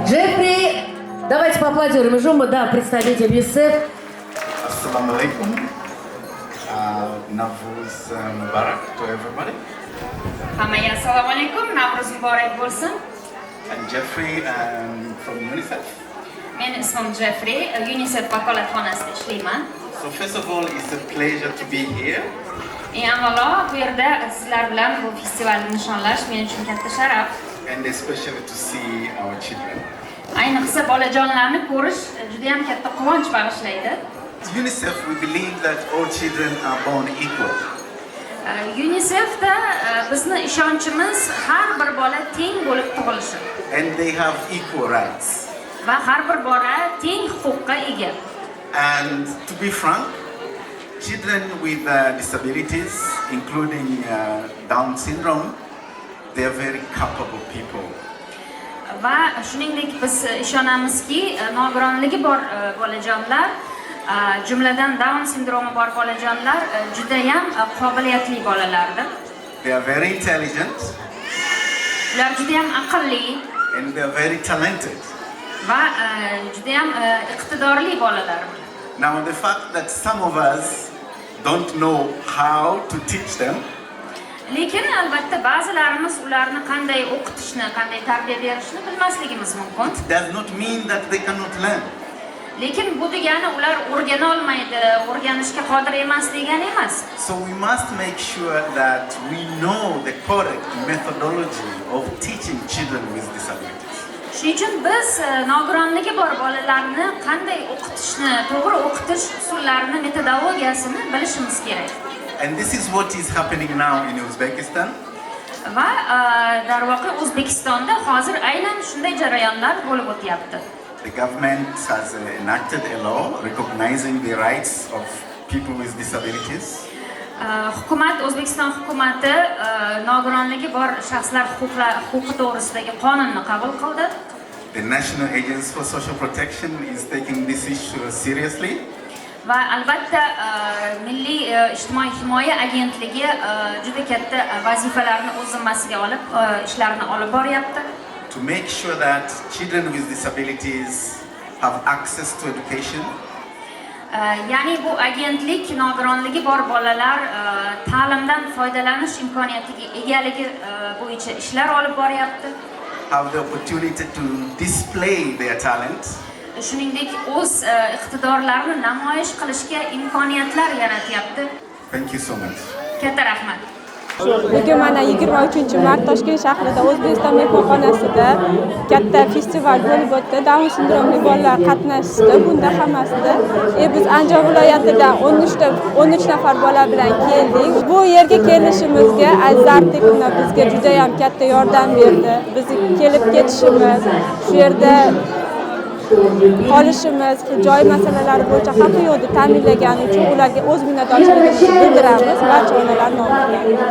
Джеффри, давайте поаплодируем ему, да, представитель ЮНИСЕФ. Assalamu alaikum. Navroz Mubarak to everybody. Hammaga assalomu alaykum, Navruz muborak bo'lsin. I'm Jeffrey from UNICEF. Men ismim Jeffrey, UNICEF vakolatxonasida ishlayman. So first of all, it's a pleasure to be here. Eng avvalo bu yerda sizlar bilan bu festivalni nishonlash men uchun katta sharaf. And especially to see our children. Ayniqsa bolajonlarni ko'rish juda ham katta quvonch bag'ishlaydi. At UNICEF, we believe that all children are born equal. UNICEFda bizni ishonchimiz har bir bola teng bo'lib tug'ilishi And they have equal rights. va har bir bola teng huquqqa ega. And to be frank, children with disabilities, including Down syndrome, they are very capable people. Va shuningdek biz ishonamizki, nogironligi bor bolajonlar, jumladan Down sindromi bor bolajonlar juda ham qobiliyatli bolalardir. They are very intelligent Ular juda ham aqlli and they are very talented. va juda ham iqtidorli bolalar. Now, the fact that some of us don't know how to teach them Lekin albatta ba'zilarimiz ularni qanday o'qitishni, qanday tarbiya berishni bilmasligimiz mumkin. does not mean that they cannot learn. Lekin bu degani ular o'rgana olmaydi, o'rganishga qodir emas degani emas. So we must make sure that we know the correct methodology of teaching children with disabilities. Shuning uchun biz nogironligi bor bolalarni qanday o'qitishni, to'g'ri o'qitish usullarini, metodologiyasini bilishimiz kerak. And this is what is happening now in Uzbekistan. Va darvoqe O'zbekistonda hozir aynan shunday jarayonlar bo'lib o'tyapti. The government has enacted a law recognizing the rights of people with disabilities. Hukumat, O'zbekiston hukumati nogironligi bor shaxslar huquqi to'g'risidagi qonunni qabul qildi. The National Agency for Social Protection is taking this issue seriously. Va albatta Milliy ijtimoiy himoya agentligi juda katta vazifalarni o'z zimmasiga olib ishlarini olib boryapti. To make sure that children with disabilities have access to education. Ya'ni bu agentlik nogironligi bor bolalar ta'limdan foydalanish imkoniyatiga egaligi bo'yicha ishlar olib boryapti. Have the opportunity to display their talent. Shuningdek o'z iqtidorlarini namoyish qilishga imkoniyatlar yaratyapti. Thank you so much. Katta rahmat. Bugun mana 23-mart Toshkent shahrida O'zbekiston mehmonxonasida katta festival bo'lib o'tdi. Down sindromli bolalar qatnashdi. Bunda hammasida biz Andijon viloyatidan 13 nafar bola bilan keldik. Bu yerga kelishimizga Aziz Artekovna bizga juda ham katta yordam berdi. Biz kelib ketishimiz, shu yerda qolishimiz, joy masalalari bo'yicha hamma yo'lni ta'minlagani uchun ularga o'z minnatdorchiligimizni bildiramiz barcha onalar nomidan.